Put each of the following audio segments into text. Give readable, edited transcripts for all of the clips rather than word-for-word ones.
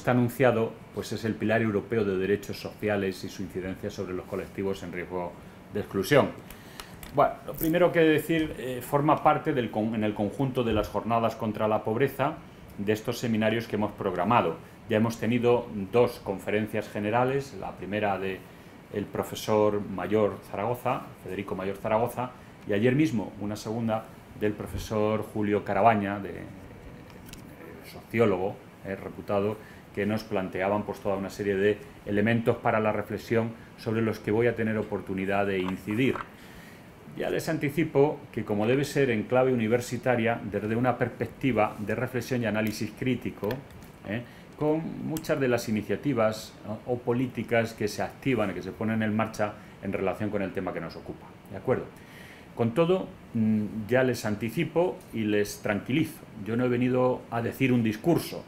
está anunciado, pues es el Pilar Europeo de Derechos Sociales y su incidencia sobre los colectivos en riesgo de exclusión. Bueno, lo primero que decir, forma parte en el conjunto de las jornadas contra la pobreza de estos seminarios que hemos programado. Ya hemos tenido 2 conferencias generales, la primera del profesor Mayor Zaragoza, Federico Mayor Zaragoza, y ayer mismo una segunda del profesor Julio Carabaña, sociólogo reputado, que nos planteaban pues toda una serie de elementos para la reflexión sobre los que voy a tener oportunidad de incidir. Ya les anticipo que, como debe ser en clave universitaria, desde una perspectiva de reflexión y análisis crítico, con muchas de las iniciativas o políticas que se activan y que se ponen en marcha en relación con el tema que nos ocupa. ¿De acuerdo? Con todo, ya les anticipo y les tranquilizo. Yo no he venido a decir un discurso.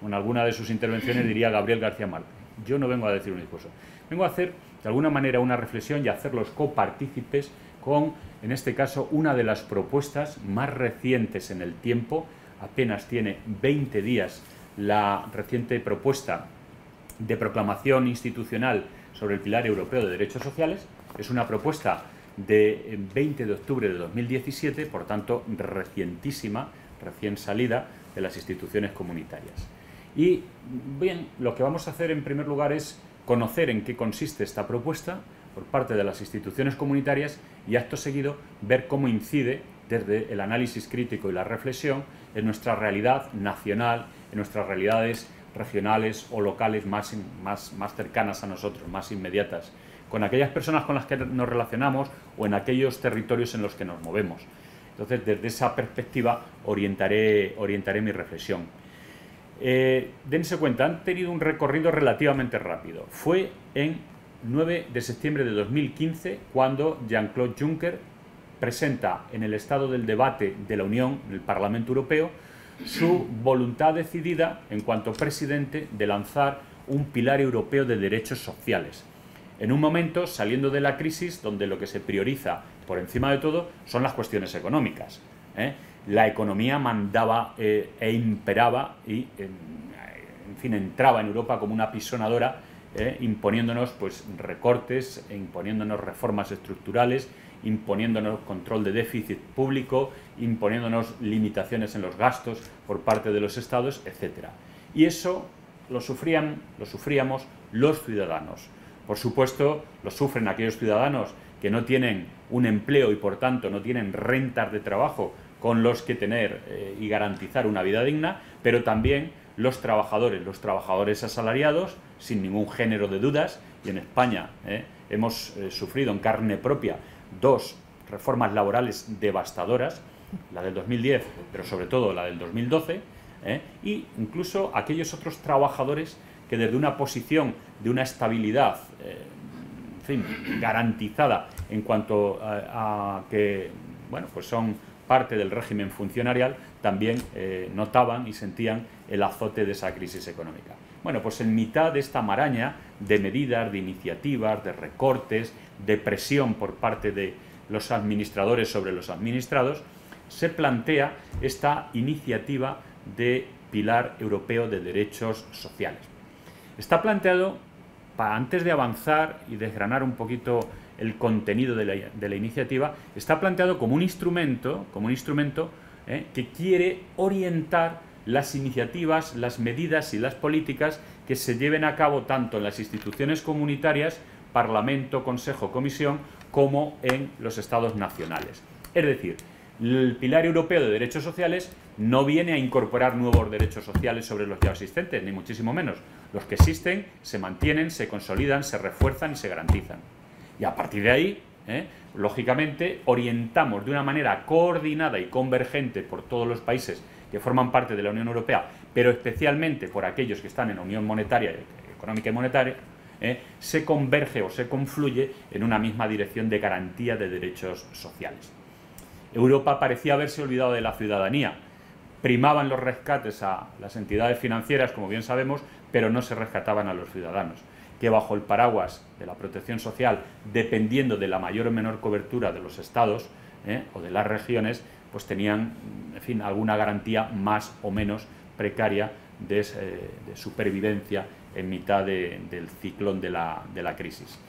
En alguna de sus intervenciones diría Gabriel García Márquez. Yo no vengo a decir un discurso. Vengo a hacer, de alguna manera, una reflexión y a hacerlos copartícipes con, en este caso, una de las propuestas más recientes en el tiempo. Apenas tiene 20 días la reciente propuesta de proclamación institucional sobre el Pilar Europeo de Derechos Sociales. Es una propuesta de 20 de octubre de 2017, por tanto, recientísima, recién salida de las instituciones comunitarias. Y bien, lo que vamos a hacer en primer lugar es conocer en qué consiste esta propuesta por parte de las instituciones comunitarias y acto seguido ver cómo incide desde el análisis crítico y la reflexión en nuestra realidad nacional, en nuestras realidades regionales o locales más cercanas a nosotros, más inmediatas, con aquellas personas con las que nos relacionamos o en aquellos territorios en los que nos movemos. Entonces, desde esa perspectiva orientaré mi reflexión. Dense cuenta, han tenido un recorrido relativamente rápido. Fue en 9 de septiembre de 2015 cuando Jean-Claude Juncker presenta en el estado del debate de la Unión, en el Parlamento Europeo, su voluntad decidida en cuanto presidente de lanzar un pilar europeo de derechos sociales. En un momento, saliendo de la crisis, donde lo que se prioriza por encima de todo son las cuestiones económicas. La economía mandaba e imperaba y, en fin, entraba en Europa como una apisonadora, imponiéndonos pues recortes, imponiéndonos reformas estructurales, imponiéndonos control de déficit público, imponiéndonos limitaciones en los gastos por parte de los estados, etc. Y eso lo sufríamos los ciudadanos. Por supuesto, lo sufren aquellos ciudadanos que no tienen un empleo y, por tanto, no tienen rentas de trabajo con los que tener y garantizar una vida digna, pero también los trabajadores asalariados, sin ningún género de dudas, y en España hemos sufrido en carne propia 2 reformas laborales devastadoras, la del 2010, pero sobre todo la del 2012, y incluso aquellos otros trabajadores que desde una posición de una estabilidad en fin, garantizada en cuanto a que bueno, pues son parte del régimen funcionarial, también notaban y sentían el azote de esa crisis económica. Bueno, pues en mitad de esta maraña de medidas, de iniciativas, de recortes, de presión por parte de los administradores sobre los administrados, se plantea esta iniciativa de Pilar Europeo de Derechos Sociales. Está planteado, antes de avanzar y desgranar un poquito el contenido de la iniciativa, está planteado como un instrumento que quiere orientar las iniciativas, las medidas y las políticas que se lleven a cabo tanto en las instituciones comunitarias, Parlamento, Consejo, Comisión, como en los Estados nacionales. Es decir, el Pilar Europeo de Derechos Sociales no viene a incorporar nuevos derechos sociales sobre los ya existentes, ni muchísimo menos. Los que existen se mantienen, se consolidan, se refuerzan y se garantizan. Y a partir de ahí, lógicamente, orientamos de una manera coordinada y convergente por todos los países que forman parte de la Unión Europea, pero especialmente por aquellos que están en la Unión Monetaria, Económica y Monetaria, se converge o se confluye en una misma dirección de garantía de derechos sociales. Europa parecía haberse olvidado de la ciudadanía. Primaban los rescates a las entidades financieras, como bien sabemos, pero no se rescataban a los ciudadanos, que bajo el paraguas de la protección social, dependiendo de la mayor o menor cobertura de los estados o de las regiones, pues tenían, en fin, alguna garantía más o menos precaria de supervivencia en mitad del ciclón de la crisis.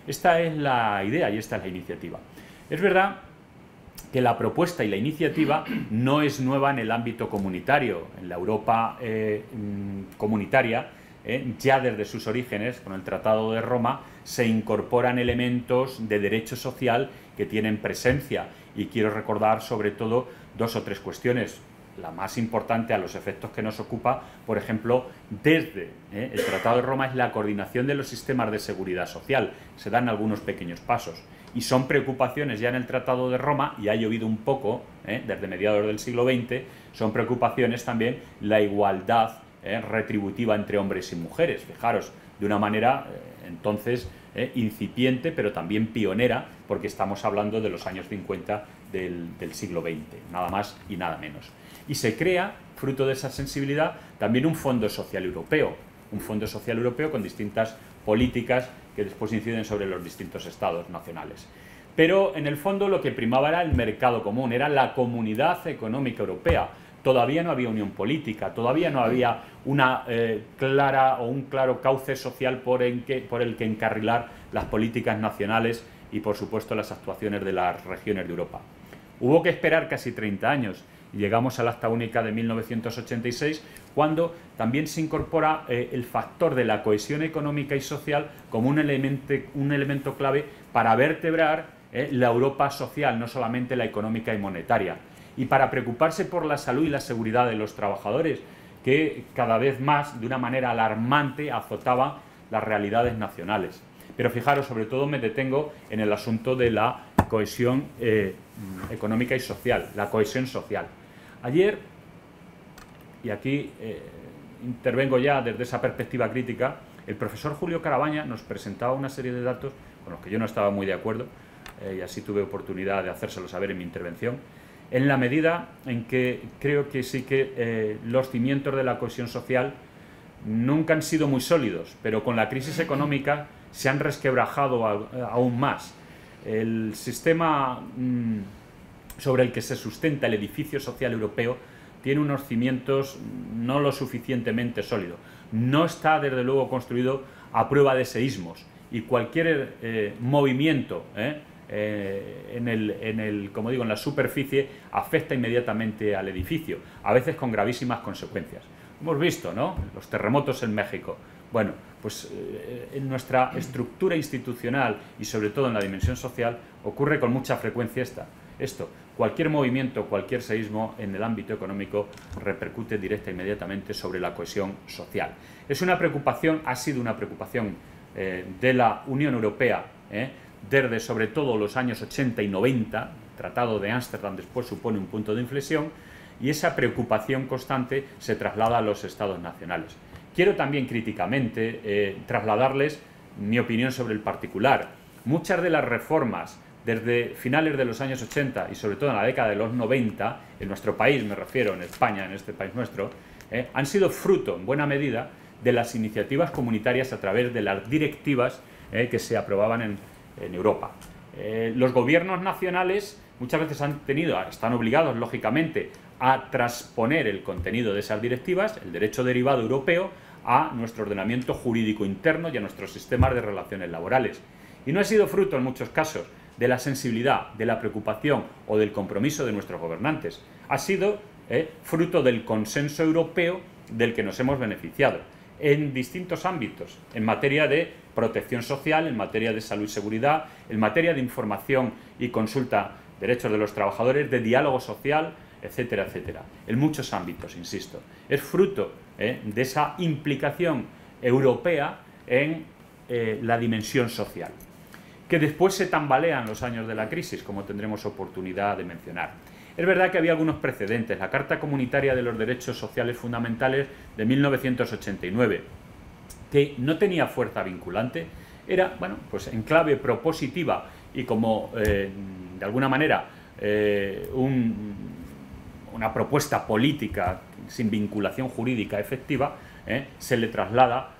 Esta es la idea y esta es la iniciativa. Es verdad que la propuesta y la iniciativa no es nueva en el ámbito comunitario. En la Europa comunitaria, ya desde sus orígenes, con el Tratado de Roma, se incorporan elementos de derecho social que tienen presencia. Y quiero recordar sobre todo 2 o 3 cuestiones. La más importante a los efectos que nos ocupa, por ejemplo, desde el Tratado de Roma, es la coordinación de los sistemas de seguridad social. Se dan algunos pequeños pasos. Y son preocupaciones ya en el Tratado de Roma, y ha llovido un poco desde mediados del siglo XX, son preocupaciones también la igualdad retributiva entre hombres y mujeres. Fijaros, de una manera entonces incipiente, pero también pionera, porque estamos hablando de los años 50 del siglo XX, nada más y nada menos. Y se crea, fruto de esa sensibilidad, también un Fondo Social Europeo, con distintas políticas que después inciden sobre los distintos estados nacionales. Pero en el fondo lo que primaba era el mercado común, era la Comunidad Económica Europea. Todavía no había unión política, todavía no había una un claro cauce social por el que encarrilar las políticas nacionales y, por supuesto, las actuaciones de las regiones de Europa. Hubo que esperar casi 30 años y llegamos al Acta Única de 1986, cuando también se incorpora el factor de la cohesión económica y social como un elemento clave para vertebrar la Europa social, no solamente la económica y monetaria, y para preocuparse por la salud y la seguridad de los trabajadores, que cada vez más, de una manera alarmante, azotaba las realidades nacionales. Pero fijaros, sobre todo me detengo en el asunto de la cohesión económica y social, la cohesión social. Ayer, y aquí intervengo ya desde esa perspectiva crítica, el profesor Julio Carabaña nos presentaba una serie de datos con los que yo no estaba muy de acuerdo, y así tuve oportunidad de hacérselo saber en mi intervención, en la medida en que creo que sí que los cimientos de la cohesión social nunca han sido muy sólidos, pero con la crisis económica se han resquebrajado aún más. El sistema sobre el que se sustenta el edificio social europeo tiene unos cimientos no lo suficientemente sólidos. No está, desde luego, construido a prueba de seísmos, y cualquier movimiento como digo, en la superficie afecta inmediatamente al edificio, a veces con gravísimas consecuencias. Hemos visto, ¿no?, los terremotos en México. Bueno, pues en nuestra estructura institucional y sobre todo en la dimensión social ocurre con mucha frecuencia esto. Cualquier movimiento, cualquier seísmo en el ámbito económico repercute directa e inmediatamente sobre la cohesión social. Es una preocupación, ha sido una preocupación de la Unión Europea desde sobre todo los años 80 y 90, el Tratado de Ámsterdam después supone un punto de inflexión, y esa preocupación constante se traslada a los estados nacionales. Quiero también críticamente trasladarles mi opinión sobre el particular. Muchas de las reformas desde finales de los años 80 y sobre todo en la década de los 90, en nuestro país, me refiero, en España, en este país nuestro, han sido fruto, en buena medida, de las iniciativas comunitarias a través de las directivas que se aprobaban en Europa. Los gobiernos nacionales muchas veces están obligados, lógicamente, a transponer el contenido de esas directivas, el derecho derivado europeo, a nuestro ordenamiento jurídico interno y a nuestros sistemas de relaciones laborales. Y no ha sido fruto, en muchos casos, de la sensibilidad, de la preocupación o del compromiso de nuestros gobernantes. Ha sido fruto del consenso europeo del que nos hemos beneficiado en distintos ámbitos, en materia de protección social, en materia de salud y seguridad, en materia de información y consulta, derechos de los trabajadores, de diálogo social, etcétera, etcétera. En muchos ámbitos, insisto. Es fruto de esa implicación europea en la dimensión social, que después se tambalea en los años de la crisis, como tendremos oportunidad de mencionar. Es verdad que había algunos precedentes. La Carta Comunitaria de los Derechos Sociales Fundamentales de 1989, que no tenía fuerza vinculante, era, bueno, pues en clave propositiva y como, de alguna manera, una propuesta política sin vinculación jurídica efectiva, se le traslada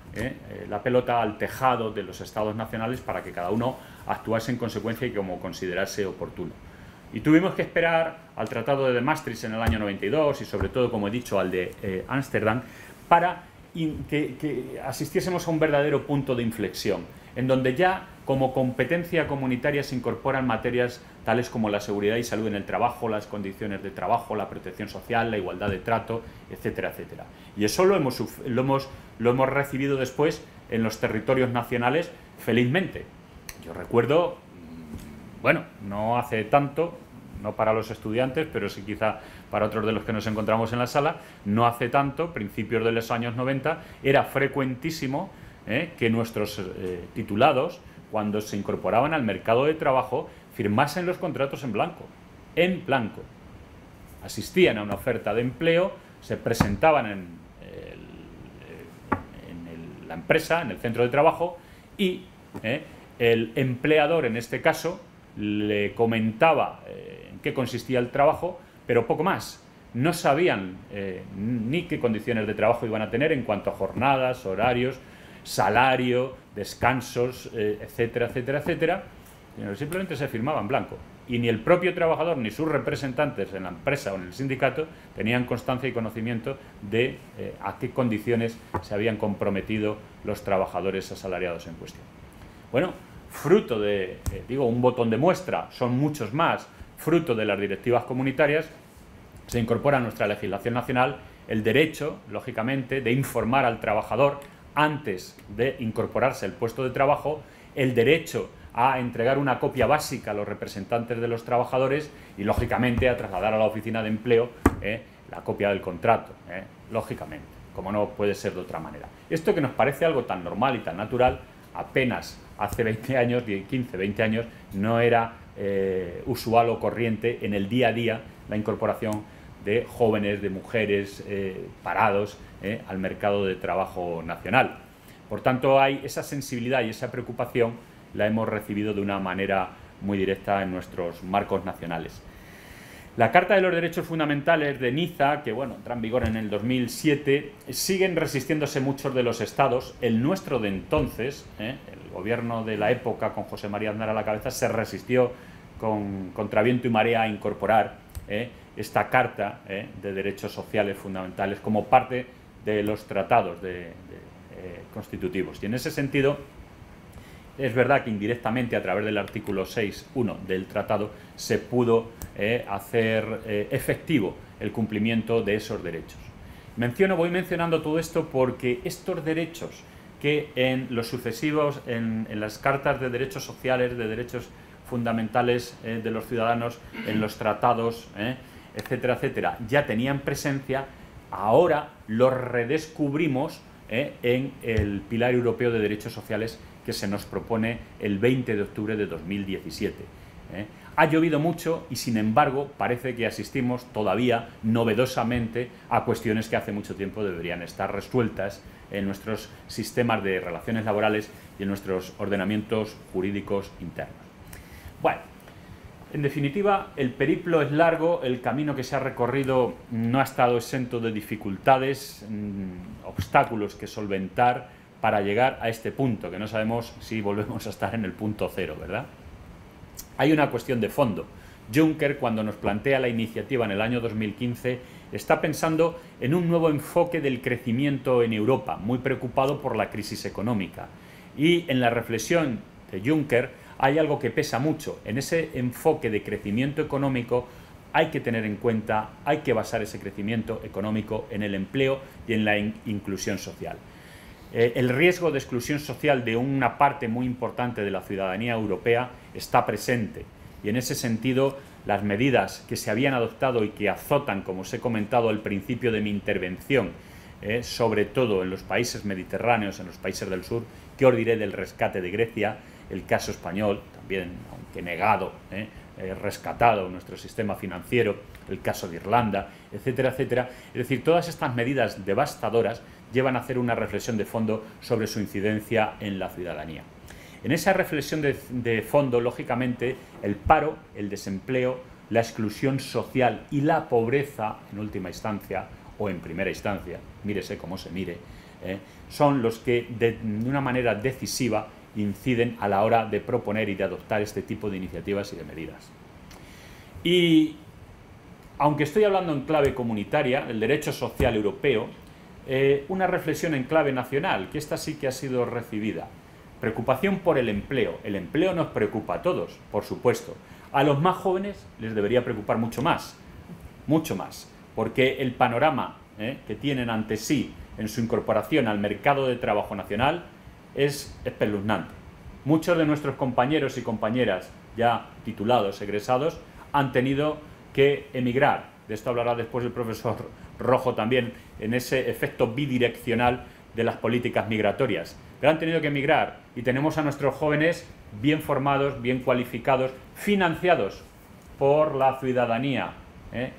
la pelota al tejado de los estados nacionales para que cada uno actuase en consecuencia y como considerase oportuno. Y tuvimos que esperar al Tratado de Maastricht en el año 92 y sobre todo, como he dicho, al de Ámsterdam, para que asistiésemos a un verdadero punto de inflexión, en donde ya como competencia comunitaria se incorporan materias tales como la seguridad y salud en el trabajo, las condiciones de trabajo, la protección social, la igualdad de trato, etcétera, etcétera. Y eso lo hemos recibido después en los territorios nacionales, felizmente. Yo recuerdo, bueno, no hace tanto, no para los estudiantes, pero sí quizá para otros de los que nos encontramos en la sala, no hace tanto, principios de los años 90, era frecuentísimo que nuestros titulados, cuando se incorporaban al mercado de trabajo, firmasen los contratos en blanco, asistían a una oferta de empleo, se presentaban en la empresa, en el centro de trabajo, y el empleador, en este caso, le comentaba en qué consistía el trabajo, pero poco más. No sabían ni qué condiciones de trabajo iban a tener en cuanto a jornadas, horarios, salario, descansos, etcétera, etcétera, etcétera. Simplemente se firmaba en blanco. Y ni el propio trabajador ni sus representantes en la empresa o en el sindicato tenían constancia y conocimiento de a qué condiciones se habían comprometido los trabajadores asalariados en cuestión. Bueno, fruto de, un botón de muestra, son muchos más, fruto de las directivas comunitarias, se incorpora a nuestra legislación nacional el derecho, lógicamente, de informar al trabajador antes de incorporarse al puesto de trabajo, el derecho a entregar una copia básica a los representantes de los trabajadores y, lógicamente, a trasladar a la oficina de empleo la copia del contrato, lógicamente, como no puede ser de otra manera. Esto que nos parece algo tan normal y tan natural, apenas hace 20 años, 15, 20 años, no era usual o corriente en el día a día la incorporación de jóvenes, de mujeres parados al mercado de trabajo nacional. Por tanto, hay esa sensibilidad y esa preocupación la hemos recibido de una manera muy directa en nuestros marcos nacionales. La Carta de los Derechos Fundamentales de Niza, que bueno, entra en vigor en el 2007, siguen resistiéndose muchos de los estados. El nuestro de entonces, el gobierno de la época, con José María Aznar a la cabeza, se resistió contra viento y marea a incorporar esta Carta de Derechos Sociales Fundamentales como parte de los tratados constitutivos. Y en ese sentido, es verdad que indirectamente, a través del artículo 6.1 del tratado, se pudo hacer efectivo el cumplimiento de esos derechos. Voy mencionando todo esto porque estos derechos que en los sucesivos, en las cartas de derechos sociales, de derechos fundamentales de los ciudadanos, en los tratados, etcétera, etcétera, ya tenían presencia, ahora los redescubrimos en el Pilar Europeo de Derechos Sociales que se nos propone el 20 de octubre de 2017. Ha llovido mucho y, sin embargo, parece que asistimos todavía novedosamente a cuestiones que hace mucho tiempo deberían estar resueltas en nuestros sistemas de relaciones laborales y en nuestros ordenamientos jurídicos internos. Bueno, en definitiva, el periplo es largo, el camino que se ha recorrido no ha estado exento de dificultades, obstáculos que solventar para llegar a este punto, que no sabemos si volvemos a estar en el punto cero, ¿verdad? Hay una cuestión de fondo. Juncker, cuando nos plantea la iniciativa en el año 2015, está pensando en un nuevo enfoque del crecimiento en Europa, muy preocupado por la crisis económica. Y en la reflexión de Juncker hay algo que pesa mucho. En ese enfoque de crecimiento económico hay que tener en cuenta, hay que basar ese crecimiento económico en el empleo y en la inclusión social. El riesgo de exclusión social de una parte muy importante de la ciudadanía europea está presente y, en ese sentido, las medidas que se habían adoptado y que azotan, como os he comentado al principio de mi intervención, sobre todo en los países mediterráneos, en los países del sur, que os diré del rescate de Grecia, el caso español, también, aunque negado, rescatado nuestro sistema financiero, el caso de Irlanda, etcétera, etcétera. Es decir, todas estas medidas devastadoras llevan a hacer una reflexión de fondo sobre su incidencia en la ciudadanía. En esa reflexión de fondo, lógicamente, el paro, el desempleo, la exclusión social y la pobreza, en última instancia, o en primera instancia, mírese como se mire, son los que de una manera decisiva inciden a la hora de proponer y de adoptar este tipo de iniciativas y de medidas. Y, aunque estoy hablando en clave comunitaria, el derecho social europeo una reflexión en clave nacional, que esta sí que ha sido recibida. Preocupación por el empleo. El empleo nos preocupa a todos, por supuesto. A los más jóvenes les debería preocupar mucho más, porque el panorama que tienen ante sí en su incorporación al mercado de trabajo nacional es espeluznante. Muchos de nuestros compañeros y compañeras ya titulados, egresados, han tenido que emigrar. De esto hablará después el profesor Rojo también, en ese efecto bidireccional de las políticas migratorias. Pero han tenido que emigrar y tenemos a nuestros jóvenes bien formados, bien cualificados, financiados por la ciudadanía,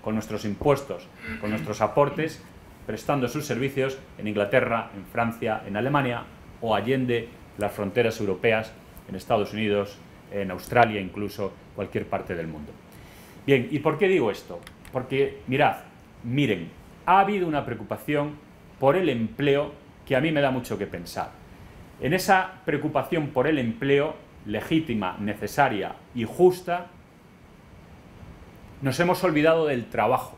con nuestros impuestos, con nuestros aportes, prestando sus servicios en Inglaterra, en Francia, en Alemania o allende las fronteras europeas, en Estados Unidos, en Australia, incluso cualquier parte del mundo. Bien, ¿y por qué digo esto? Porque, miren, ha habido una preocupación por el empleo que a mí me da mucho que pensar. En esa preocupación por el empleo, legítima, necesaria y justa, nos hemos olvidado del trabajo.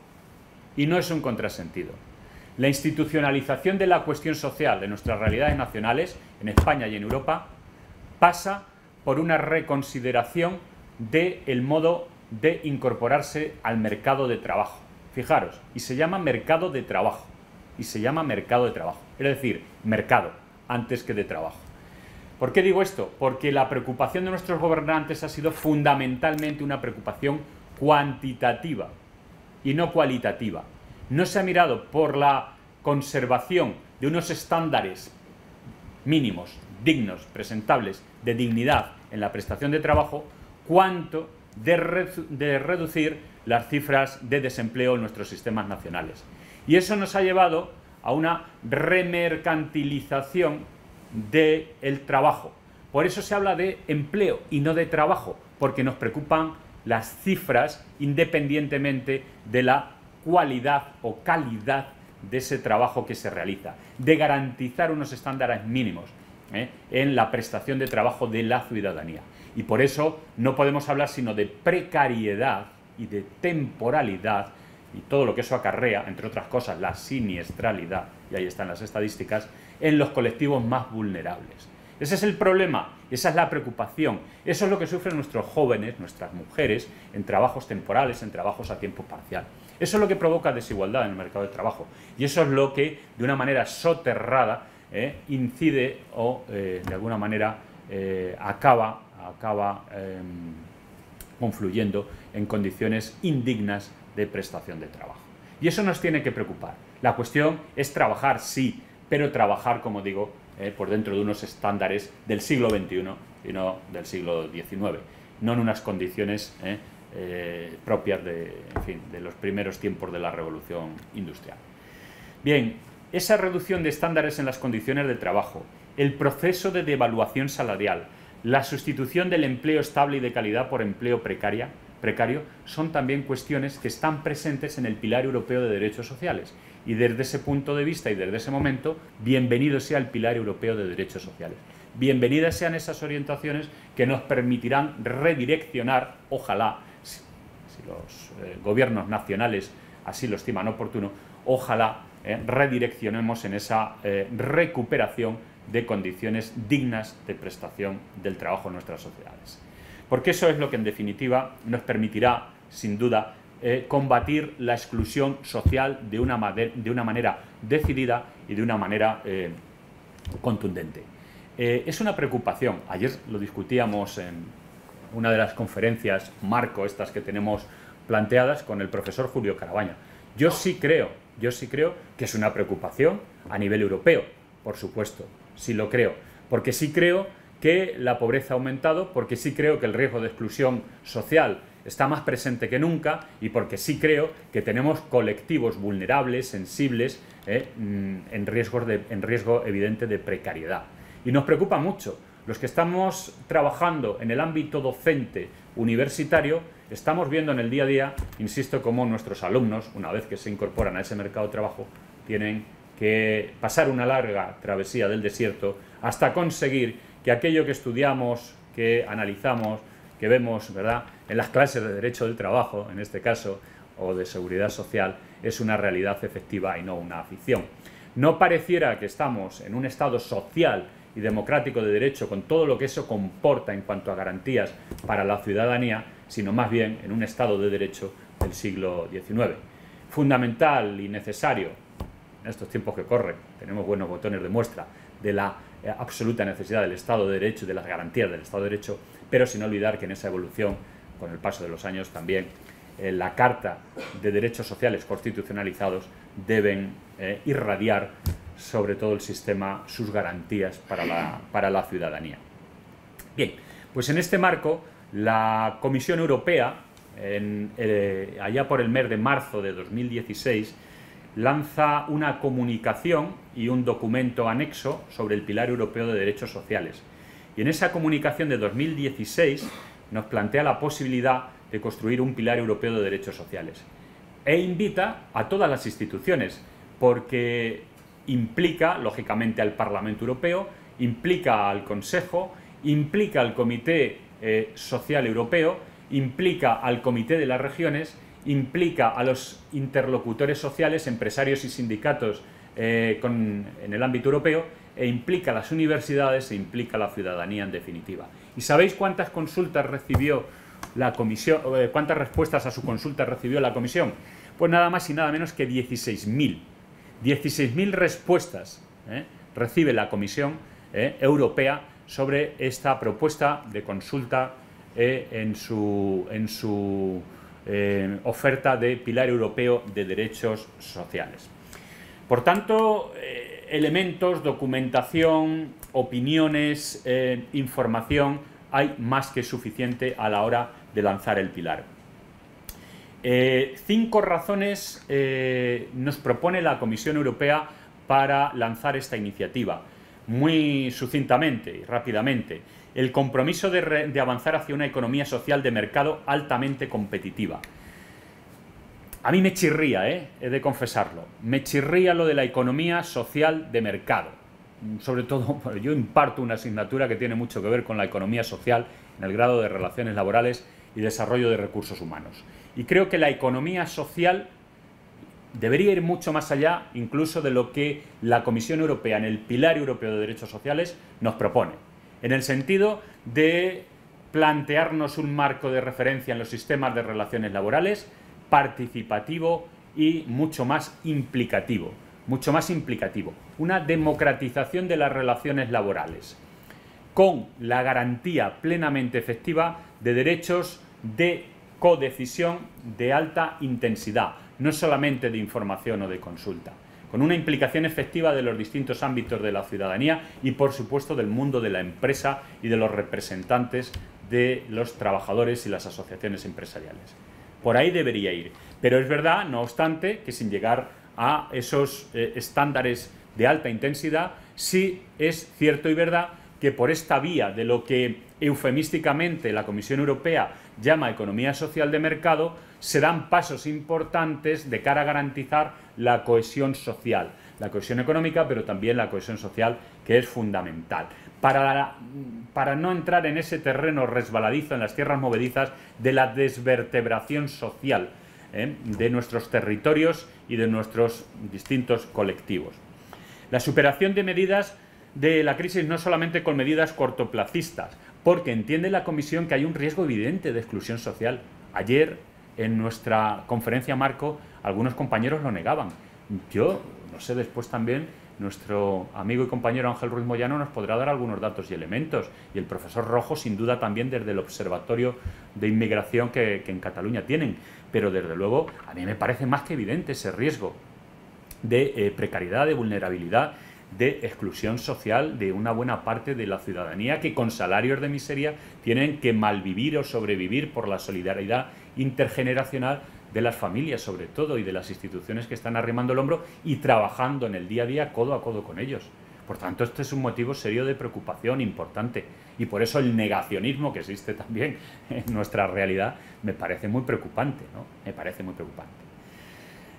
Y no es un contrasentido. La institucionalización de la cuestión social de nuestras realidades nacionales, en España y en Europa, pasa por una reconsideración del modo de incorporarse al mercado de trabajo. Fijaros, y se llama mercado de trabajo. Es decir, mercado, antes que de trabajo. ¿Por qué digo esto? Porque la preocupación de nuestros gobernantes ha sido fundamentalmente una preocupación cuantitativa y no cualitativa. No se ha mirado por la conservación de unos estándares mínimos, dignos, presentables, de dignidad en la prestación de trabajo, cuanto de reducir las cifras de desempleo en nuestros sistemas nacionales. Y eso nos ha llevado a una remercantilización del trabajo. Por eso se habla de empleo y no de trabajo, porque nos preocupan las cifras independientemente de la cualidad o calidad de ese trabajo que se realiza, de garantizar unos estándares mínimos en la prestación de trabajo de la ciudadanía. Y por eso no podemos hablar sino de precariedad y de temporalidad y todo lo que eso acarrea, entre otras cosas, la siniestralidad, y ahí están las estadísticas, en los colectivos más vulnerables. Ese es el problema, esa es la preocupación, eso es lo que sufren nuestros jóvenes, nuestras mujeres, en trabajos temporales, en trabajos a tiempo parcial. Eso es lo que provoca desigualdad en el mercado de trabajo y eso es lo que, de una manera soterrada, incide o, de alguna manera, acaba confluyendo en condiciones indignas de prestación de trabajo. Y eso nos tiene que preocupar. La cuestión es trabajar, sí, pero trabajar, como digo, por dentro de unos estándares del siglo XXI y no del siglo XIX, no en unas condiciones propias de los primeros tiempos de la revolución industrial. Bien, esa reducción de estándares en las condiciones de trabajo, el proceso de devaluación salarial, la sustitución del empleo estable y de calidad por empleo precario, son también cuestiones que están presentes en el Pilar Europeo de Derechos Sociales. Y desde ese punto de vista y desde ese momento, bienvenido sea el Pilar Europeo de Derechos Sociales. Bienvenidas sean esas orientaciones que nos permitirán redireccionar, ojalá, si los gobiernos nacionales así lo estiman oportuno, ojalá redireccionemos en esa recuperación de condiciones dignas de prestación del trabajo en nuestras sociedades. Porque eso es lo que en definitiva nos permitirá, sin duda, combatir la exclusión social de una manera decidida y de una manera contundente. Es una preocupación, ayer lo discutíamos en una de las conferencias marco, estas que tenemos planteadas, con el profesor Julio Carabaña. Yo sí creo que es una preocupación a nivel europeo, por supuesto, sí lo creo, porque sí creo que la pobreza ha aumentado, porque sí creo que el riesgo de exclusión social está más presente que nunca y porque sí creo que tenemos colectivos vulnerables, sensibles, en riesgo evidente de precariedad. Y nos preocupa mucho. Los que estamos trabajando en el ámbito docente universitario, estamos viendo en el día a día, insisto, cómo nuestros alumnos, una vez que se incorporan a ese mercado de trabajo, tienen que pasar una larga travesía del desierto hasta conseguir que aquello que estudiamos, que analizamos, que vemos, ¿verdad?, en las clases de Derecho del Trabajo, en este caso, o de Seguridad Social, es una realidad efectiva y no una ficción. no pareciera que estamos en un Estado social y democrático de derecho con todo lo que eso comporta en cuanto a garantías para la ciudadanía, sino más bien en un Estado de derecho del siglo XIX. Fundamental y necesario en estos tiempos que corren, tenemos buenos botones de muestra de la absoluta necesidad del Estado de Derecho y de las garantías del Estado de Derecho, pero sin olvidar que en esa evolución, con el paso de los años también, la Carta de Derechos Sociales constitucionalizados deben irradiar sobre todo el sistema sus garantías para la ciudadanía. Bien, pues en este marco la Comisión Europea, allá por el mes de marzo de 2016, lanza una comunicación y un documento anexo sobre el Pilar Europeo de Derechos Sociales. Y en esa comunicación de 2016 nos plantea la posibilidad de construir un Pilar Europeo de Derechos Sociales. E invita a todas las instituciones, porque implica, lógicamente, al Parlamento Europeo, implica al Consejo, implica al Comité Social Europeo, implica al Comité de las Regiones, implica a los interlocutores sociales, empresarios y sindicatos en el ámbito europeo, e implica a las universidades e implica a la ciudadanía en definitiva. ¿Y sabéis cuántas consultas recibió la Comisión, cuántas respuestas a su consulta recibió la Comisión? Pues nada más y nada menos que 16.000. 16.000 respuestas recibe la Comisión Europea sobre esta propuesta de consulta en su oferta de Pilar Europeo de Derechos Sociales. Por tanto, elementos, documentación, opiniones, información, hay más que suficiente a la hora de lanzar el Pilar. 5 razones nos propone la Comisión Europea para lanzar esta iniciativa. Muy sucintamente y rápidamente, el compromiso de avanzar hacia una economía social de mercado altamente competitiva. A mí me chirría, he de confesarlo, me chirría lo de la economía social de mercado. Sobre todo, yo imparto una asignatura que tiene mucho que ver con la economía social en el grado de Relaciones Laborales y Desarrollo de Recursos Humanos. Y creo que la economía social debería ir mucho más allá incluso de lo que la Comisión Europea en el Pilar Europeo de Derechos Sociales nos propone, en el sentido de plantearnos un marco de referencia en los sistemas de relaciones laborales participativo y mucho más implicativo. Una democratización de las relaciones laborales, con la garantía plenamente efectiva de derechos de codecisión de alta intensidad, no solamente de información o de consulta, con una implicación efectiva de los distintos ámbitos de la ciudadanía y, por supuesto, del mundo de la empresa y de los representantes de los trabajadores y las asociaciones empresariales. Por ahí debería ir. Pero es verdad, no obstante, que sin llegar a esos estándares de alta intensidad, sí es cierto y verdad que por esta vía de lo que eufemísticamente la Comisión Europea llama economía social de mercado, se dan pasos importantes de cara a garantizar la cohesión social, la cohesión económica, pero también la cohesión social, que es fundamental. Para no entrar en ese terreno resbaladizo, en las tierras movedizas de la desvertebración social de nuestros territorios y de nuestros distintos colectivos. La superación de medidas de la crisis no solamente con medidas cortoplacistas, porque entiende la Comisión que hay un riesgo evidente de exclusión social. Ayer, en nuestra conferencia marco, algunos compañeros lo negaban. Yo, no sé, después también nuestro amigo y compañero Ángel Ruiz Moyano nos podrá dar algunos datos y elementos, y el profesor Rojo, sin duda, también desde el Observatorio de Inmigración que en Cataluña tienen. Pero, desde luego, a mí me parece más que evidente ese riesgo de precariedad, de vulnerabilidad, de exclusión social de una buena parte de la ciudadanía que con salarios de miseria tienen que malvivir o sobrevivir por la solidaridad intergeneracional de las familias, sobre todo, y de las instituciones que están arrimando el hombro y trabajando en el día a día codo a codo con ellos. Por tanto, este es un motivo serio de preocupación importante, y por eso el negacionismo que existe también en nuestra realidad me parece muy preocupante, ¿no? Me parece muy preocupante.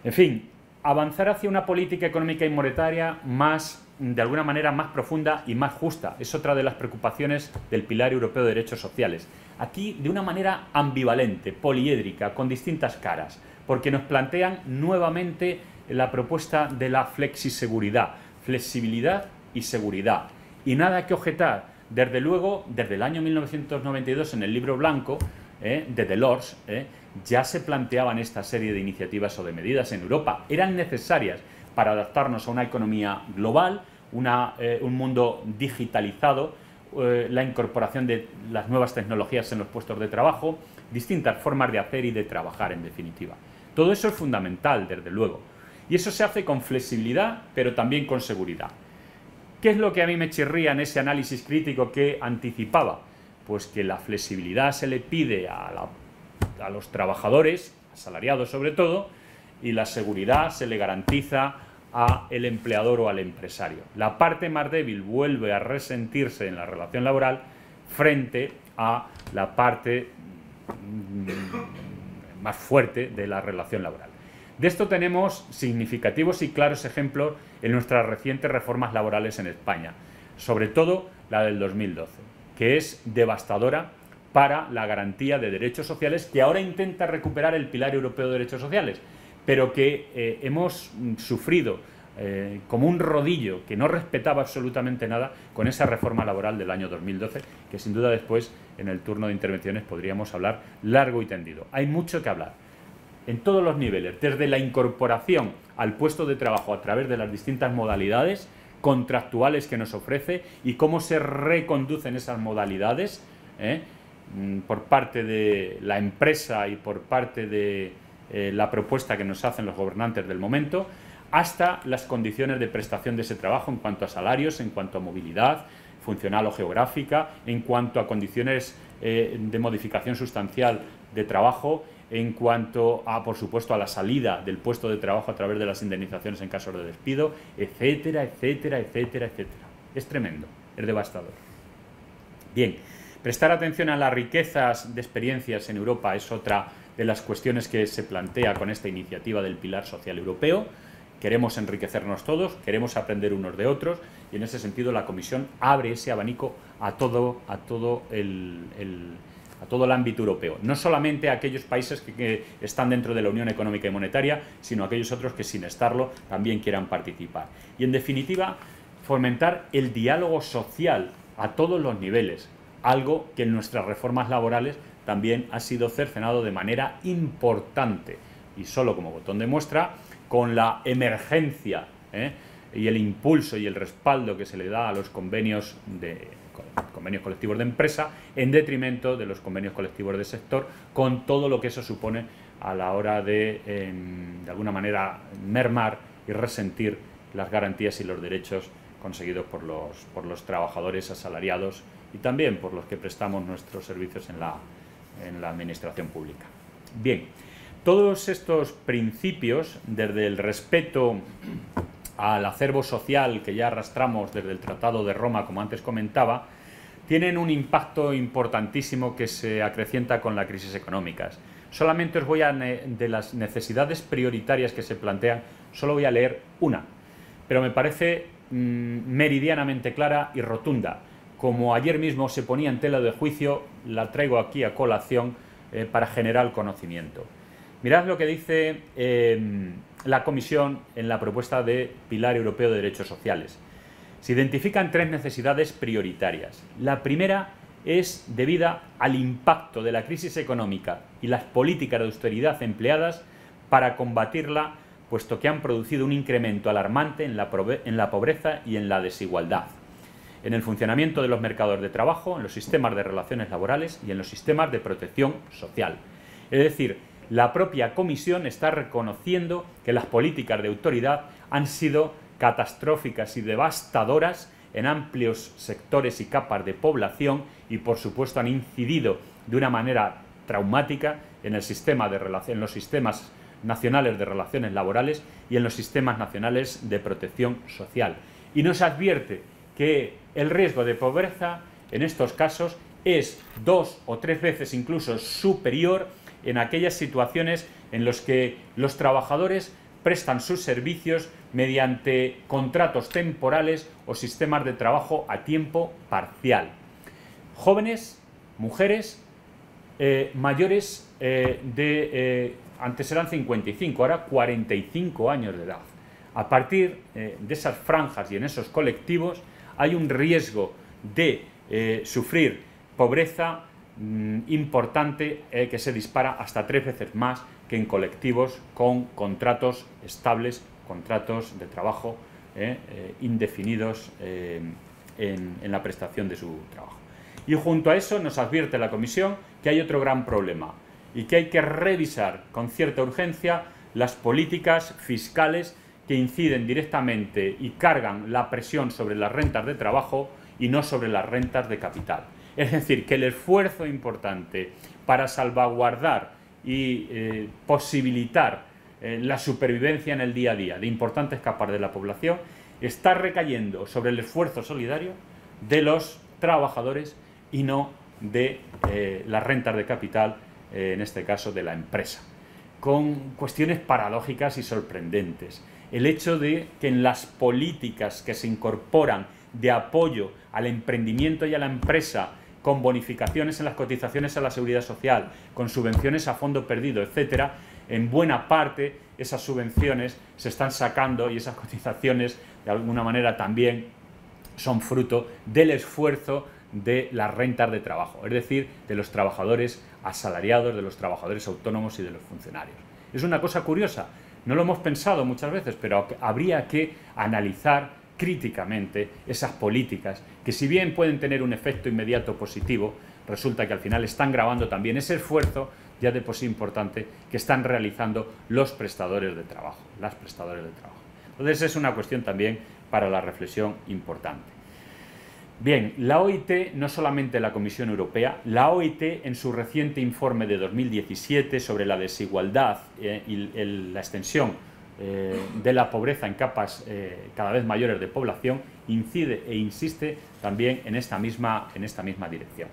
En fin, avanzar hacia una política económica y monetaria más, de alguna manera, más profunda y más justa es otra de las preocupaciones del Pilar Europeo de Derechos Sociales. Aquí, de una manera ambivalente, poliédrica, con distintas caras, porque nos plantean nuevamente la propuesta de la flexiseguridad, flexibilidad y seguridad. Y nada que objetar, desde luego, desde el año 1992 en el Libro Blanco de Delors, ya se planteaban esta serie de iniciativas o de medidas en Europa. Eran necesarias para adaptarnos a una economía global, un mundo digitalizado, la incorporación de las nuevas tecnologías en los puestos de trabajo, distintas formas de hacer y de trabajar, en definitiva. Todo eso es fundamental, desde luego. Y eso se hace con flexibilidad, pero también con seguridad. ¿Qué es lo que a mí me chirría en ese análisis crítico que anticipaba? Pues que la flexibilidad se le pide a los trabajadores, asalariados sobre todo, y la seguridad se le garantiza al empleador o al empresario. La parte más débil vuelve a resentirse en la relación laboral frente a la parte más fuerte de la relación laboral. De esto tenemos significativos y claros ejemplos en nuestras recientes reformas laborales en España, sobre todo la del 2012, que es devastadora para la garantía de derechos sociales, que ahora intenta recuperar el Pilar Europeo de Derechos Sociales, pero que hemos sufrido como un rodillo que no respetaba absolutamente nada con esa reforma laboral del año 2012, que sin duda después en el turno de intervenciones podríamos hablar largo y tendido. Hay mucho que hablar en todos los niveles, desde la incorporación al puesto de trabajo a través de las distintas modalidades contractuales que nos ofrece y cómo se reconducen esas modalidades por parte de la empresa y por parte de la propuesta que nos hacen los gobernantes del momento, hasta las condiciones de prestación de ese trabajo en cuanto a salarios, en cuanto a movilidad funcional o geográfica, en cuanto a condiciones de modificación sustancial de trabajo, en cuanto a, por supuesto, a la salida del puesto de trabajo a través de las indemnizaciones en caso de despido, etcétera, etcétera, etcétera, etcétera. Es tremendo, es devastador. Bien, prestar atención a las riquezas de experiencias en Europa es otra de las cuestiones que se plantea con esta iniciativa del Pilar Social Europeo. Queremos enriquecernos todos, queremos aprender unos de otros y en ese sentido la Comisión abre ese abanico a todo el ámbito europeo. No solamente a aquellos países que están dentro de la Unión Económica y Monetaria, sino a aquellos otros que sin estarlo también quieran participar. Y en definitiva, fomentar el diálogo social a todos los niveles, algo que en nuestras reformas laborales también ha sido cercenado de manera importante. Y solo como botón de muestra, con la emergencia y el impulso y el respaldo que se le da a los convenios colectivos de empresa en detrimento de los convenios colectivos de sector, con todo lo que eso supone a la hora de alguna manera mermar y resentir las garantías y los derechos conseguidos por los trabajadores asalariados y también por los que prestamos nuestros servicios en la administración pública. Bien, todos estos principios, desde el respeto al acervo social que ya arrastramos desde el Tratado de Roma, como antes comentaba, tienen un impacto importantísimo que se acrecienta con la crisis económica. Solamente os voy a, de las necesidades prioritarias que se plantean, solo voy a leer una, pero me parece meridianamente clara y rotunda. Como ayer mismo se ponía en tela de juicio, la traigo aquí a colación para generar conocimiento. Mirad lo que dice la Comisión en la propuesta de Pilar Europeo de Derechos Sociales. Se identifican tres necesidades prioritarias. La primera es debida al impacto de la crisis económica y las políticas de austeridad empleadas para combatirla, puesto que han producido un incremento alarmante en la pobreza y en la desigualdad, en el funcionamiento de los mercados de trabajo, en los sistemas de relaciones laborales y en los sistemas de protección social. Es decir, la propia Comisión está reconociendo que las políticas de autoridad han sido catastróficas y devastadoras en amplios sectores y capas de población y, por supuesto, han incidido de una manera traumática en los sistemas nacionales de relaciones laborales y en los sistemas nacionales de protección social. Y nos advierte que el riesgo de pobreza en estos casos es 2 o 3 veces incluso superior en aquellas situaciones en las que los trabajadores prestan sus servicios mediante contratos temporales o sistemas de trabajo a tiempo parcial. Jóvenes, mujeres, mayores de antes eran 55, ahora 45 años de edad. A partir de esas franjas y en esos colectivos hay un riesgo de sufrir pobreza importante que se dispara hasta 3 veces más que en colectivos con contratos estables, contratos de trabajo indefinidos en la prestación de su trabajo. Y junto a eso nos advierte la Comisión que hay otro gran problema y que hay que revisar con cierta urgencia las políticas fiscales que inciden directamente y cargan la presión sobre las rentas de trabajo y no sobre las rentas de capital. Es decir, que el esfuerzo importante para salvaguardar y posibilitar la supervivencia en el día a día de importantes capas de la población está recayendo sobre el esfuerzo solidario de los trabajadores y no de las rentas de capital, en este caso de la empresa, con cuestiones paradójicas y sorprendentes. El hecho de que en las políticas que se incorporan de apoyo al emprendimiento y a la empresa, con bonificaciones en las cotizaciones a la seguridad social, con subvenciones a fondo perdido, etcétera, en buena parte esas subvenciones se están sacando y esas cotizaciones de alguna manera también son fruto del esfuerzo de las rentas de trabajo, es decir, de los trabajadores asalariados, de los trabajadores autónomos y de los funcionarios. Es una cosa curiosa, no lo hemos pensado muchas veces, pero habría que analizar críticamente esas políticas que, si bien pueden tener un efecto inmediato positivo, resulta que al final están grabando también ese esfuerzo ya de por sí importante que están realizando los prestadores de trabajo, las prestadoras de trabajo. Entonces es una cuestión también para la reflexión importante. Bien, la OIT, no solamente la Comisión Europea, la OIT en su reciente informe de 2017 sobre la desigualdad y la extensión de la pobreza en capas cada vez mayores de población, incide e insiste también en esta misma dirección.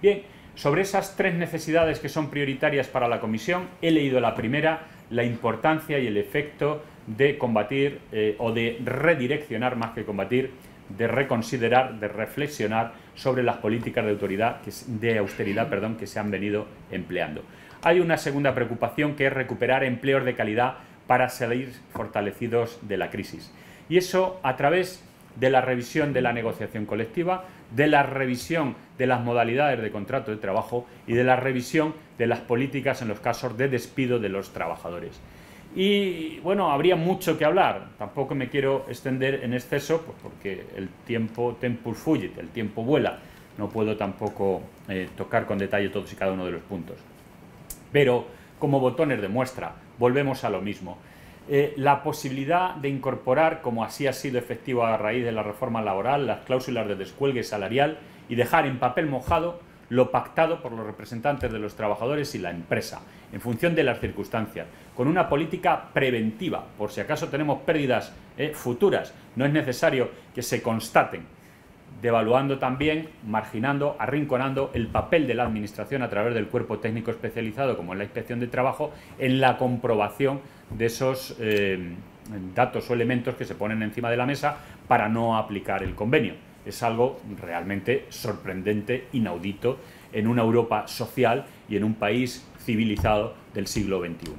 Bien, sobre esas 3 necesidades que son prioritarias para la Comisión, he leído la primera, la importancia y el efecto de combatir o de redireccionar más que combatir, de reconsiderar, de reflexionar sobre las políticas de austeridad que se han venido empleando. Hay una segunda preocupación que es recuperar empleos de calidad para salir fortalecidos de la crisis. Y eso a través de la revisión de la negociación colectiva, de la revisión de las modalidades de contrato de trabajo y de la revisión de las políticas en los casos de despido de los trabajadores. Y bueno, habría mucho que hablar, tampoco me quiero extender en exceso, pues porque el tiempo, tempus fugit, el tiempo vuela, no puedo tampoco tocar con detalle todos y cada uno de los puntos. Pero como botones de muestra, volvemos a lo mismo. La posibilidad de incorporar, como así ha sido efectivo a raíz de la reforma laboral, las cláusulas de descuelgue salarial y dejar en papel mojado lo pactado por los representantes de los trabajadores y la empresa, en función de las circunstancias, con una política preventiva, por si acaso tenemos pérdidas futuras, no es necesario que se constaten, devaluando también, marginando, arrinconando el papel de la Administración a través del cuerpo técnico especializado, como es la Inspección de Trabajo, en la comprobación de esos datos o elementos que se ponen encima de la mesa para no aplicar el convenio. Es algo realmente sorprendente, inaudito, en una Europa social y en un país civilizado del siglo XXI.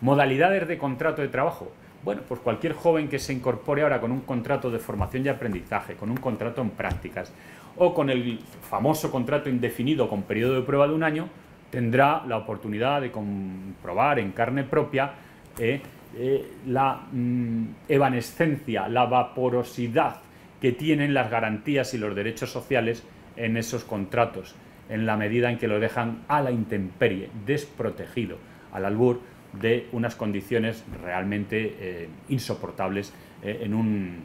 Modalidades de contrato de trabajo. Bueno, pues cualquier joven que se incorpore ahora con un contrato de formación y aprendizaje, con un contrato en prácticas o con el famoso contrato indefinido con periodo de prueba de 1 año, tendrá la oportunidad de comprobar en carne propia la evanescencia, la vaporosidad que tienen las garantías y los derechos sociales en esos contratos, en la medida en que lo dejan a la intemperie, desprotegido, al albur de unas condiciones realmente insoportables en un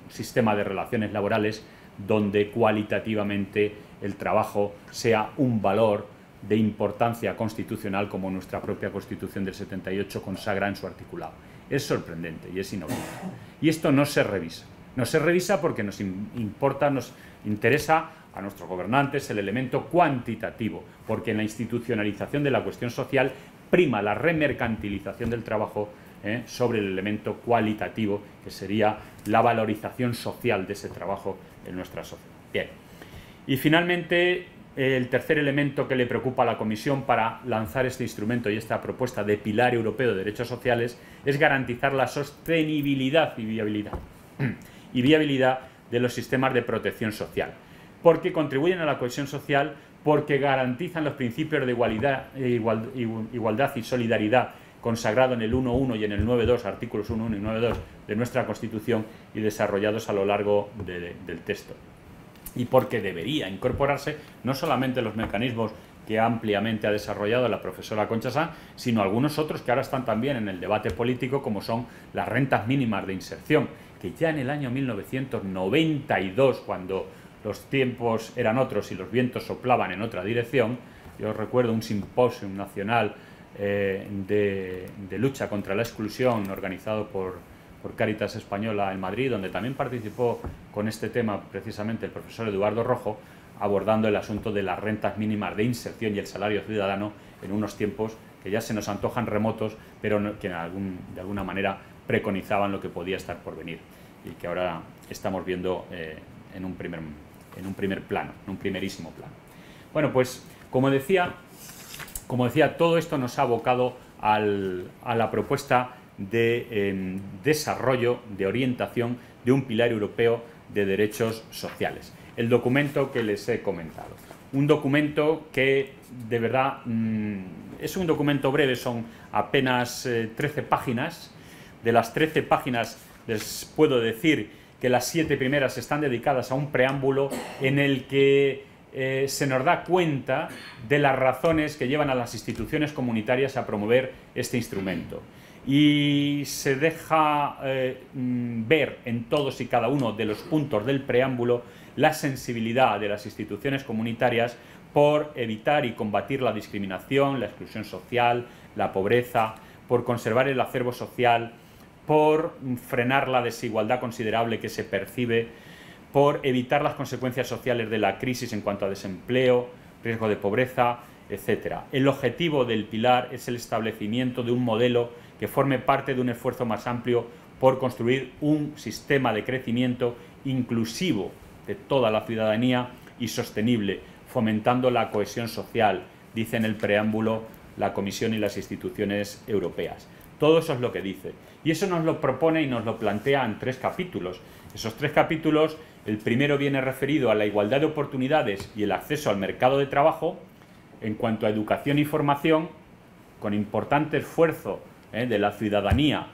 sistema de relaciones laborales donde cualitativamente el trabajo sea un valor de importancia constitucional, como nuestra propia Constitución del 78 consagra en su articulado. Es sorprendente y es inaudito. Y esto no se revisa. No se revisa porque nos importa, nos interesa a nuestros gobernantes el elemento cuantitativo, porque en la institucionalización de la cuestión social prima la remercantilización del trabajo sobre el elemento cualitativo, que sería la valorización social de ese trabajo en nuestra sociedad. Bien. Y finalmente, el tercer elemento que le preocupa a la Comisión para lanzar este instrumento y esta propuesta de pilar europeo de derechos sociales es garantizar la sostenibilidad y viabilidad de los sistemas de protección social, porque contribuyen a la cohesión social, porque garantizan los principios de igualdad y solidaridad consagrado en el 1.1 y en el 9.2, artículos 1.1 y 9.2 de nuestra Constitución y desarrollados a lo largo del texto. Y porque debería incorporarse no solamente los mecanismos que ampliamente ha desarrollado la profesora Concha Sanz, sino algunos otros que ahora están también en el debate político, como son las rentas mínimas de inserción, que ya en el año 1992, cuando los tiempos eran otros y los vientos soplaban en otra dirección, yo recuerdo un simposio nacional de lucha contra la exclusión organizado por Cáritas Española en Madrid, donde también participó con este tema precisamente el profesor Eduardo Rojo, abordando el asunto de las rentas mínimas de inserción y el salario ciudadano en unos tiempos que ya se nos antojan remotos, pero que de alguna manera preconizaban lo que podía estar por venir y que ahora estamos viendo en un primerísimo plano. Bueno, pues como decía, todo esto nos ha abocado a la propuesta de desarrollo, de orientación de un pilar europeo de derechos sociales. El documento que les he comentado. Un documento que de verdad es un documento breve, son apenas 13 páginas. De las 13 páginas les puedo decir que las 7 primeras están dedicadas a un preámbulo en el que se nos da cuenta de las razones que llevan a las instituciones comunitarias a promover este instrumento. Y se deja ver en todos y cada uno de los puntos del preámbulo la sensibilidad de las instituciones comunitarias por evitar y combatir la discriminación, la exclusión social, la pobreza, por conservar el acervo social, por frenar la desigualdad considerable que se percibe, por evitar las consecuencias sociales de la crisis en cuanto a desempleo, riesgo de pobreza, etc. El objetivo del pilar es el establecimiento de un modelo que forme parte de un esfuerzo más amplio por construir un sistema de crecimiento inclusivo de toda la ciudadanía y sostenible, fomentando la cohesión social, dice en el preámbulo la Comisión y las instituciones europeas. Todo eso es lo que dice. Y eso nos lo propone y nos lo plantea en 3 capítulos. Esos 3 capítulos, el primero viene referido a la igualdad de oportunidades y el acceso al mercado de trabajo. En cuanto a educación y formación, con importante esfuerzo de la ciudadanía,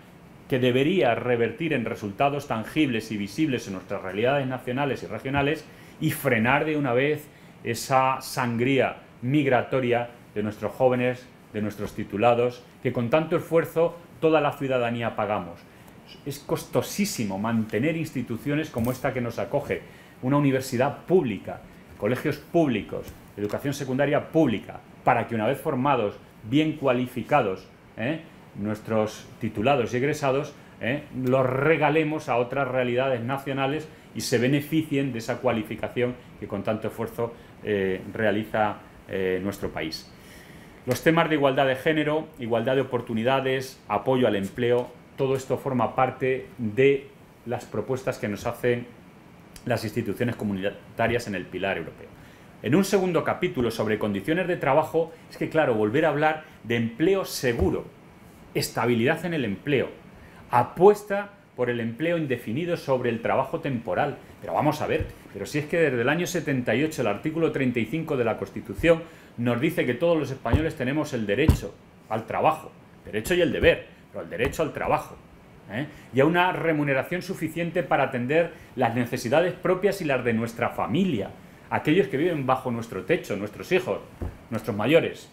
que debería revertir en resultados tangibles y visibles en nuestras realidades nacionales y regionales, y frenar de una vez esa sangría migratoria de nuestros jóvenes, de nuestros titulados, que con tanto esfuerzo toda la ciudadanía pagamos. Es costosísimo mantener instituciones como esta que nos acoge, una universidad pública, colegios públicos, educación secundaria pública, para que una vez formados, bien cualificados, nuestros titulados y egresados, los regalemos a otras realidades nacionales y se beneficien de esa cualificación que con tanto esfuerzo realiza nuestro país. Los temas de igualdad de género, igualdad de oportunidades, apoyo al empleo, todo esto forma parte de las propuestas que nos hacen las instituciones comunitarias en el pilar europeo. En un segundo capítulo sobre condiciones de trabajo, es que claro, volver a hablar de empleo seguro, estabilidad en el empleo, apuesta por el empleo indefinido sobre el trabajo temporal. Pero vamos a ver, pero si es que desde el año 78 el artículo 35 de la Constitución nos dice que todos los españoles tenemos el derecho al trabajo, derecho y el deber, pero el derecho al trabajo, y a una remuneración suficiente para atender las necesidades propias y las de nuestra familia, aquellos que viven bajo nuestro techo, nuestros hijos, nuestros mayores.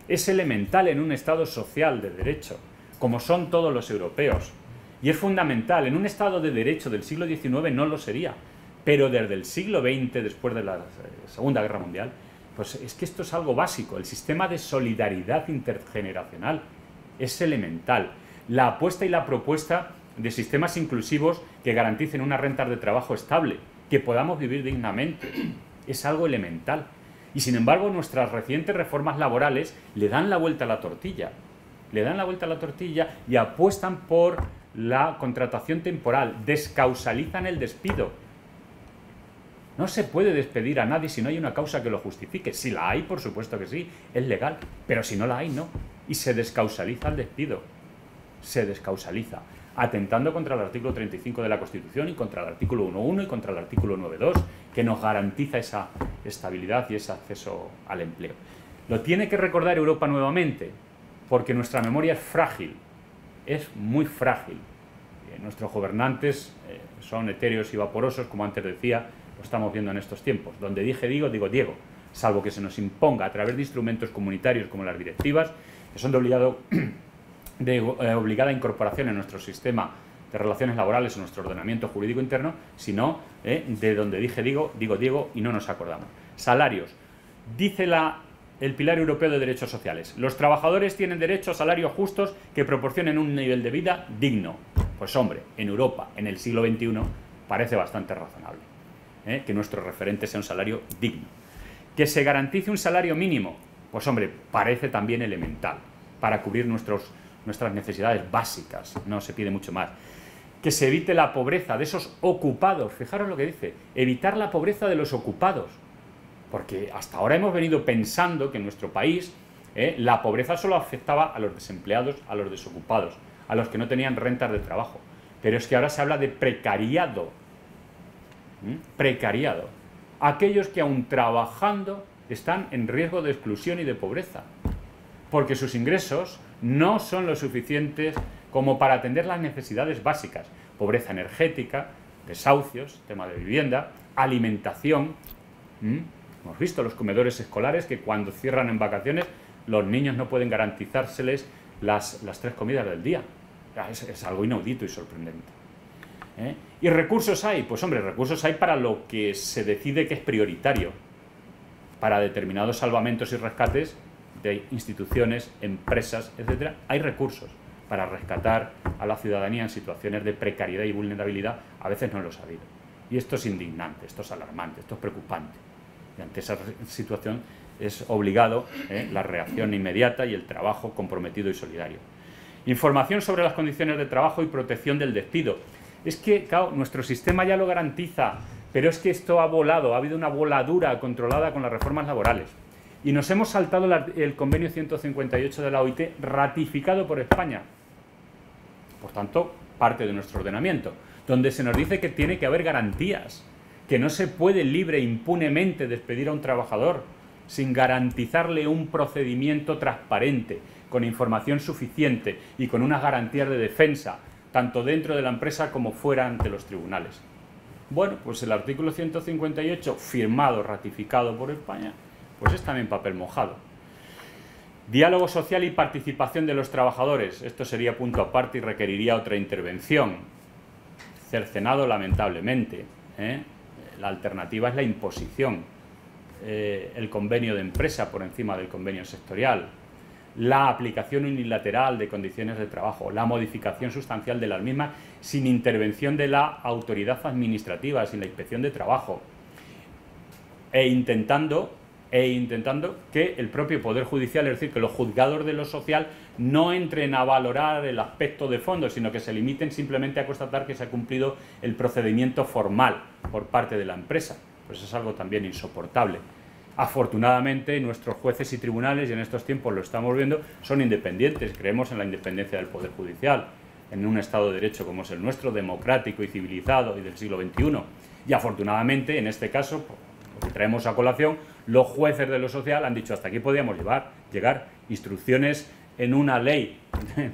Es elemental en un Estado social de derecho, como son todos los europeos. Y es fundamental, en un Estado de derecho del siglo XIX no lo sería, pero desde el siglo XX, después de la Segunda Guerra Mundial, pues es que esto es algo básico. El sistema de solidaridad intergeneracional es elemental. La apuesta y la propuesta de sistemas inclusivos que garanticen unas rentas de trabajo estable, que podamos vivir dignamente, es algo elemental. Y sin embargo, nuestras recientes reformas laborales le dan la vuelta a la tortilla. Le dan la vuelta a la tortilla y apuestan por la contratación temporal, descausalizan el despido. No se puede despedir a nadie si no hay una causa que lo justifique. Si la hay, por supuesto que sí, es legal, pero si no la hay, no. Y se descausaliza el despido. Se descausaliza, atentando contra el artículo 35 de la Constitución y contra el artículo 1.1 y contra el artículo 9.2, que nos garantiza esa estabilidad y ese acceso al empleo. Lo tiene que recordar Europa nuevamente, porque nuestra memoria es frágil, es muy frágil. Nuestros gobernantes son etéreos y vaporosos, como antes decía, lo estamos viendo en estos tiempos. Donde dije digo, digo Diego, salvo que se nos imponga a través de instrumentos comunitarios como las directivas, que son de obligada incorporación en nuestro sistema de relaciones laborales, en nuestro ordenamiento jurídico interno, sino de donde dije digo, digo Diego y no nos acordamos. Salarios. Dice el Pilar Europeo de Derechos Sociales: los trabajadores tienen derecho a salarios justos que proporcionen un nivel de vida digno. Pues hombre, en Europa, en el siglo XXI, parece bastante razonable que nuestro referente sea un salario digno. Que se garantice un salario mínimo, pues hombre, parece también elemental para cubrir nuestras necesidades básicas, no se pide mucho más. Que se evite la pobreza de esos ocupados, fijaros lo que dice, evitar la pobreza de los ocupados, porque hasta ahora hemos venido pensando que en nuestro país la pobreza solo afectaba a los desempleados, a los desocupados, a los que no tenían rentas de trabajo, pero es que ahora se habla de precariado, precariado, aquellos que aún trabajando están en riesgo de exclusión y de pobreza, porque sus ingresos no son lo suficientes como para atender las necesidades básicas: pobreza energética, desahucios, tema de vivienda, alimentación. Hemos visto los comedores escolares que cuando cierran en vacaciones los niños no pueden garantizárseles las 3 comidas del día. Es algo inaudito y sorprendente. ¿Y recursos hay? Pues hombre, recursos hay para lo que se decide que es prioritario, para determinados salvamentos y rescates de instituciones, empresas, etcétera. Hay recursos para rescatar a la ciudadanía en situaciones de precariedad y vulnerabilidad. A veces no los ha habido. Y esto es indignante, esto es alarmante, esto es preocupante. Y ante esa situación es obligado la reacción inmediata y el trabajo comprometido y solidario. Información sobre las condiciones de trabajo y protección del despido. Es que, claro, nuestro sistema ya lo garantiza, pero es que esto ha volado, ha habido una voladura controlada con las reformas laborales. Y nos hemos saltado el convenio 158 de la OIT, ratificado por España. Por tanto, parte de nuestro ordenamiento, donde se nos dice que tiene que haber garantías, que no se puede libre e impunemente despedir a un trabajador sin garantizarle un procedimiento transparente, con información suficiente y con unas garantías de defensa, tanto dentro de la empresa como fuera ante los tribunales. Bueno, pues el artículo 158, firmado, ratificado por España, pues es también papel mojado. Diálogo social y participación de los trabajadores. Esto sería punto aparte y requeriría otra intervención. Cercenado lamentablemente. La alternativa es la imposición. El convenio de empresa por encima del convenio sectorial. La aplicación unilateral de condiciones de trabajo. La modificación sustancial de las mismas sin intervención de la autoridad administrativa, sin la inspección de trabajo. E intentando que el propio Poder Judicial, es decir, que los juzgados de lo social no entren a valorar el aspecto de fondo, sino que se limiten simplemente a constatar que se ha cumplido el procedimiento formal por parte de la empresa. Pues es algo también insoportable. Afortunadamente, nuestros jueces y tribunales, y en estos tiempos lo estamos viendo, son independientes. Creemos en la independencia del Poder Judicial, en un Estado de Derecho como es el nuestro, democrático y civilizado y del siglo XXI. Y afortunadamente, en este caso, lo que traemos a colación, los jueces de lo social han dicho hasta aquí podíamos llegar, instrucciones en una ley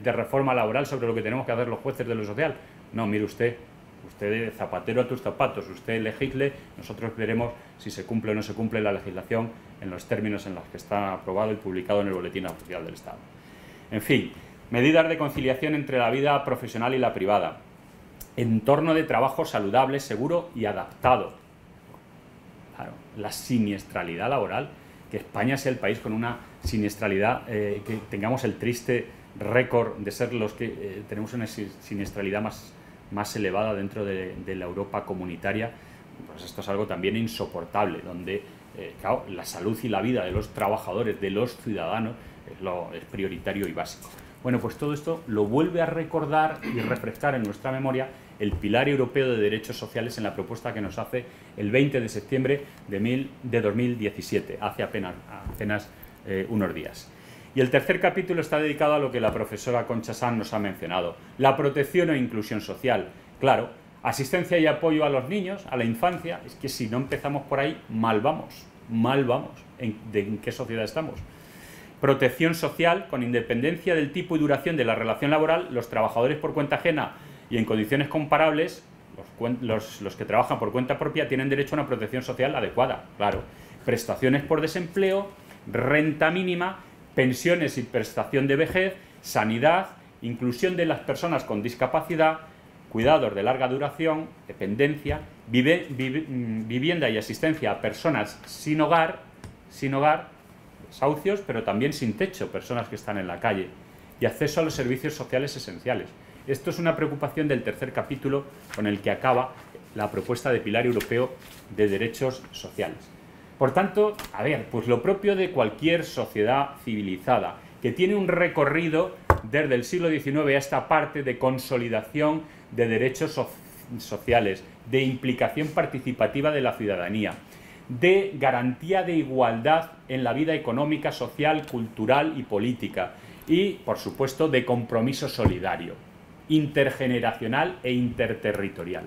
de reforma laboral sobre lo que tenemos que hacer los jueces de lo social. No, mire usted zapatero a tus zapatos, usted legisle, nosotros veremos si se cumple o no se cumple la legislación en los términos en los que está aprobado y publicado en el Boletín Oficial del Estado. En fin, medidas de conciliación entre la vida profesional y la privada, entorno de trabajo saludable, seguro y adaptado. Claro, la siniestralidad laboral, que España sea el país con una siniestralidad, que tengamos el triste récord de ser los que tenemos una siniestralidad más elevada dentro de la Europa comunitaria, pues esto es algo también insoportable, donde claro, la salud y la vida de los trabajadores, de los ciudadanos, es prioritario y básico. Bueno, pues todo esto lo vuelve a recordar y refrescar en nuestra memoria el Pilar Europeo de Derechos Sociales en la propuesta que nos hace el 20 de septiembre de 2017, hace apenas unos días. Y el tercer capítulo está dedicado a lo que la profesora Concha Sanz nos ha mencionado, la protección e inclusión social. Claro, asistencia y apoyo a los niños, a la infancia. Es que si no empezamos por ahí, mal vamos. ¿En qué sociedad estamos? Protección social, con independencia del tipo y duración de la relación laboral, los trabajadores por cuenta ajena y en condiciones comparables, los que trabajan por cuenta propia, tienen derecho a una protección social adecuada, claro. Prestaciones por desempleo, renta mínima, pensiones y prestación de vejez, sanidad, inclusión de las personas con discapacidad, cuidados de larga duración, dependencia, vivienda y asistencia a personas sin hogar, desahucios, pero también sin techo, personas que están en la calle, y acceso a los servicios sociales esenciales. Esto es una preocupación del tercer capítulo con el que acaba la propuesta de Pilar Europeo de Derechos Sociales. Por tanto, a ver, pues lo propio de cualquier sociedad civilizada, que tiene un recorrido desde el siglo XIX a esta parte de consolidación de derechos sociales, de implicación participativa de la ciudadanía, de garantía de igualdad en la vida económica, social, cultural y política, y, por supuesto, de compromiso solidario, intergeneracional e interterritorial.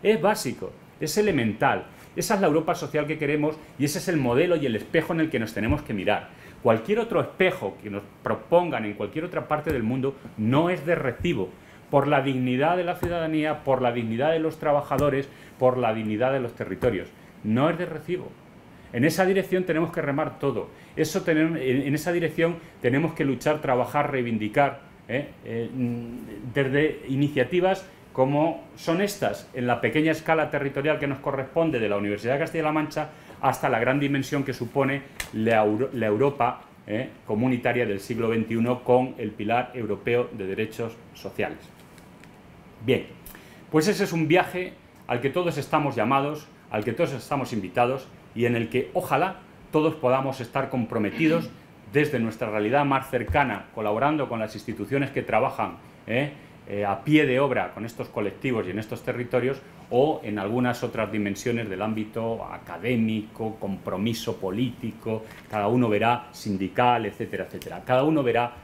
Es básico, es elemental. Esa es la Europa social que queremos y ese es el modelo y el espejo en el que nos tenemos que mirar. Cualquier otro espejo que nos propongan en cualquier otra parte del mundo no es de recibo, por la dignidad de la ciudadanía, por la dignidad de los trabajadores, por la dignidad de los territorios. No es de recibo. En esa dirección tenemos que remar todo. En esa dirección tenemos que luchar, trabajar, reivindicar, desde iniciativas como son estas, en la pequeña escala territorial que nos corresponde de la Universidad de Castilla-La Mancha, hasta la gran dimensión que supone la Europa comunitaria del siglo XXI con el Pilar Europeo de Derechos Sociales. Bien, pues ese es un viaje al que todos estamos llamados, al que todos estamos invitados y en el que ojalá todos podamos estar comprometidos desde nuestra realidad más cercana, colaborando con las instituciones que trabajan a pie de obra con estos colectivos y en estos territorios, o en algunas otras dimensiones del ámbito académico, compromiso político, cada uno verá, sindical, etcétera, etcétera. Cada uno verá,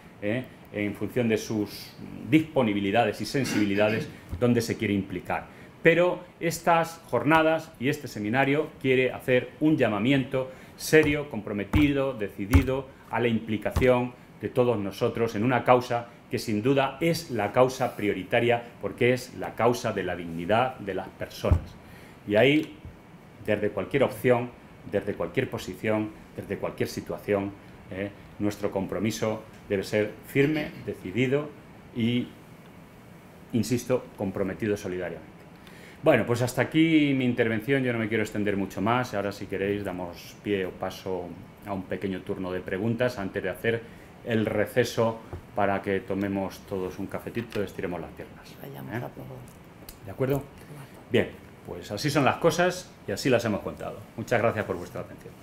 en función de sus disponibilidades y sensibilidades, dónde se quiere implicar. Pero estas jornadas y este seminario quiere hacer un llamamiento serio, comprometido, decidido a la implicación de todos nosotros en una causa que sin duda es la causa prioritaria porque es la causa de la dignidad de las personas. Y ahí, desde cualquier opción, desde cualquier posición, desde cualquier situación, nuestro compromiso debe ser firme, decidido y, insisto, comprometido solidariamente. Bueno, pues hasta aquí mi intervención, yo no me quiero extender mucho más. Ahora, si queréis, damos pie o paso a un pequeño turno de preguntas antes de hacer el receso para que tomemos todos un cafetito y estiremos las piernas. ¿De acuerdo? Bien, pues así son las cosas y así las hemos contado. Muchas gracias por vuestra atención.